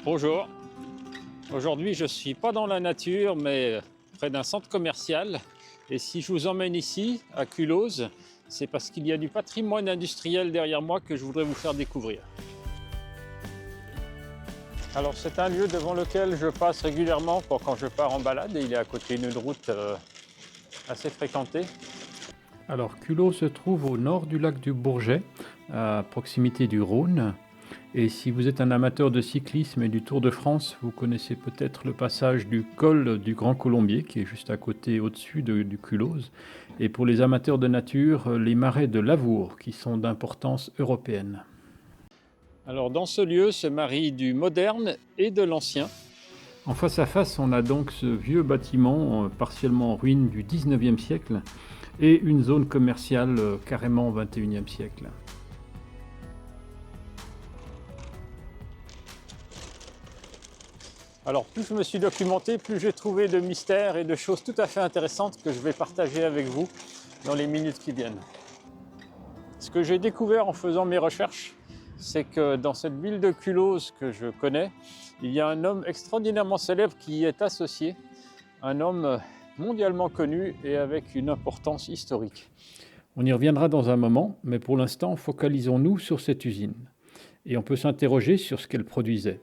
Bonjour, aujourd'hui je ne suis pas dans la nature mais près d'un centre commercial et si je vous emmène ici à Culose, c'est parce qu'il y a du patrimoine industriel derrière moi que je voudrais vous faire découvrir. Alors c'est un lieu devant lequel je passe régulièrement quand je pars en balade et il est à côté d'une route assez fréquentée. Alors, Culot se trouve au nord du lac du Bourget, à proximité du Rhône. Et si vous êtes un amateur de cyclisme et du Tour de France, vous connaissez peut-être le passage du col du Grand Colombier, qui est juste à côté, au-dessus du Culose. Et pour les amateurs de nature, les marais de Lavour, qui sont d'importance européenne. Alors dans ce lieu se marie du moderne et de l'ancien. En face à face, on a donc ce vieux bâtiment, partiellement en ruine du 19e siècle, et une zone commerciale carrément au 21e siècle. Alors plus je me suis documenté, plus j'ai trouvé de mystères et de choses tout à fait intéressantes que je vais partager avec vous dans les minutes qui viennent. Ce que j'ai découvert en faisant mes recherches, c'est que dans cette ville de Culose que je connais, il y a un homme extraordinairement célèbre qui y est associé, un homme mondialement connu et avec une importance historique. On y reviendra dans un moment, mais pour l'instant, focalisons-nous sur cette usine. Et on peut s'interroger sur ce qu'elle produisait.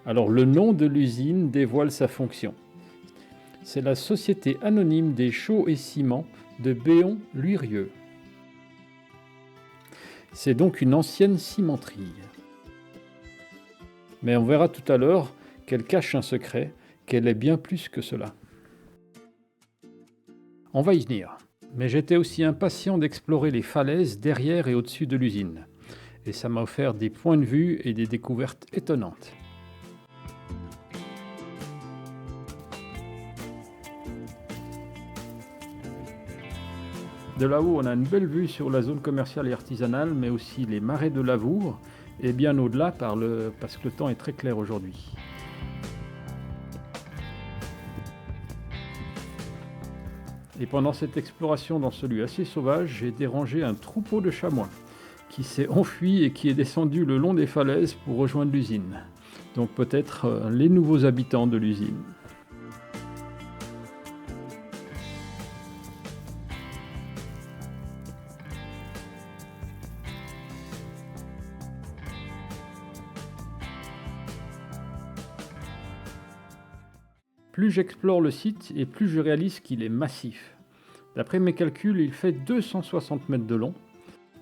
Alors, le nom de l'usine dévoile sa fonction. C'est la Société anonyme des chaux et ciments de Béon-Lurieux. C'est donc une ancienne cimenterie. Mais on verra tout à l'heure qu'elle cache un secret, qu'elle est bien plus que cela. On va y venir. Mais j'étais aussi impatient d'explorer les falaises derrière et au-dessus de l'usine. Et ça m'a offert des points de vue et des découvertes étonnantes. De là-haut, on a une belle vue sur la zone commerciale et artisanale, mais aussi les marais de Lavour, et bien au-delà parce que le temps est très clair aujourd'hui. Et pendant cette exploration dans ce lieu assez sauvage, j'ai dérangé un troupeau de chamois qui s'est enfui et qui est descendu le long des falaises pour rejoindre l'usine. Donc peut-être les nouveaux habitants de l'usine. Plus j'explore le site et plus je réalise qu'il est massif. D'après mes calculs, il fait 260 mètres de long,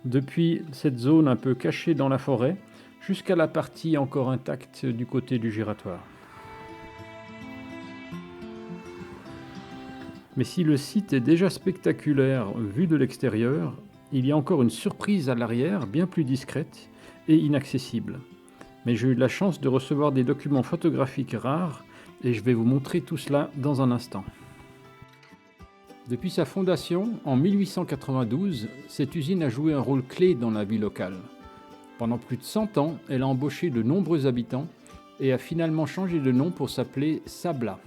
depuis cette zone un peu cachée dans la forêt, jusqu'à la partie encore intacte du côté du giratoire. Mais si le site est déjà spectaculaire vu de l'extérieur, il y a encore une surprise à l'arrière, bien plus discrète et inaccessible. Mais j'ai eu la chance de recevoir des documents photographiques rares et je vais vous montrer tout cela dans un instant. Depuis sa fondation, en 1892, cette usine a joué un rôle clé dans la vie locale. Pendant plus de 100 ans, elle a embauché de nombreux habitants et a finalement changé de nom pour s'appeler Sabla.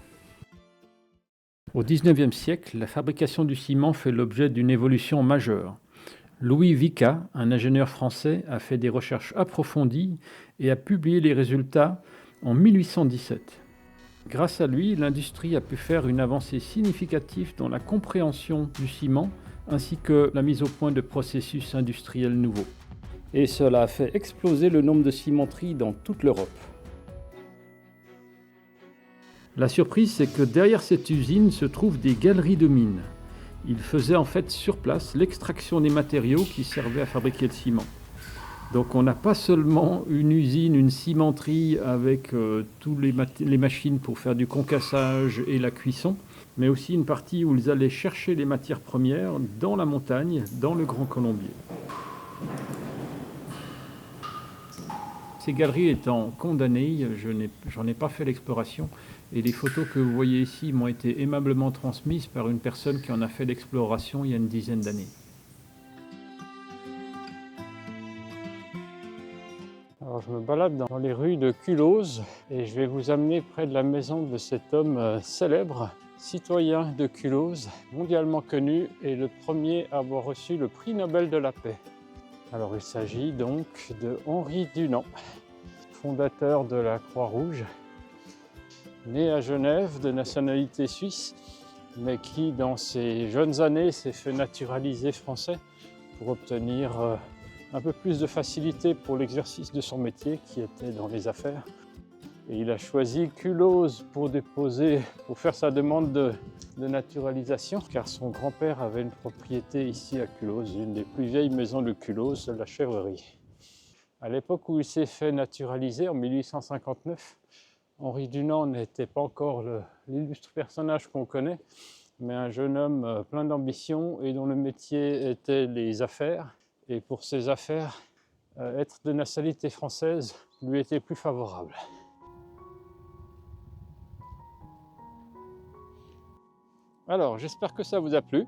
Au XIXe siècle, la fabrication du ciment fait l'objet d'une évolution majeure. Louis Vicat, un ingénieur français, a fait des recherches approfondies et a publié les résultats en 1817. Grâce à lui, l'industrie a pu faire une avancée significative dans la compréhension du ciment ainsi que la mise au point de processus industriels nouveaux. Et cela a fait exploser le nombre de cimenteries dans toute l'Europe. La surprise, c'est que derrière cette usine se trouvent des galeries de mines. Ils faisaient en fait sur place l'extraction des matériaux qui servaient à fabriquer le ciment. Donc on n'a pas seulement une usine, une cimenterie avec toutes les machines pour faire du concassage et la cuisson, mais aussi une partie où ils allaient chercher les matières premières dans la montagne, dans le Grand Colombier. Ces galeries étant condamnées, j'en ai pas fait l'exploration et les photos que vous voyez ici m'ont été aimablement transmises par une personne qui en a fait l'exploration il y a une dizaine d'années. Alors je me balade dans les rues de Culose et je vais vous amener près de la maison de cet homme célèbre, citoyen de Culose, mondialement connu et le premier à avoir reçu le prix Nobel de la paix. Alors il s'agit donc de Henri Dunant. fondateur de la Croix-Rouge, né à Genève, de nationalité suisse, mais qui, dans ses jeunes années, s'est fait naturaliser français pour obtenir un peu plus de facilité pour l'exercice de son métier, qui était dans les affaires. Et il a choisi Culose pour faire sa demande de naturalisation, car son grand-père avait une propriété ici à Culose, une des plus vieilles maisons de Culose, la Chèvrerie. À l'époque où il s'est fait naturaliser, en 1859, Henri Dunant n'était pas encore l'illustre personnage qu'on connaît, mais un jeune homme plein d'ambition et dont le métier était les affaires. Et pour ses affaires, être de nationalité française lui était plus favorable. Alors, j'espère que ça vous a plu.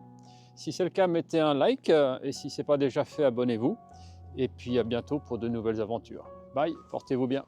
Si c'est le cas, mettez un like et si ce n'est pas déjà fait, abonnez-vous. Et puis à bientôt pour de nouvelles aventures. Bye, portez-vous bien.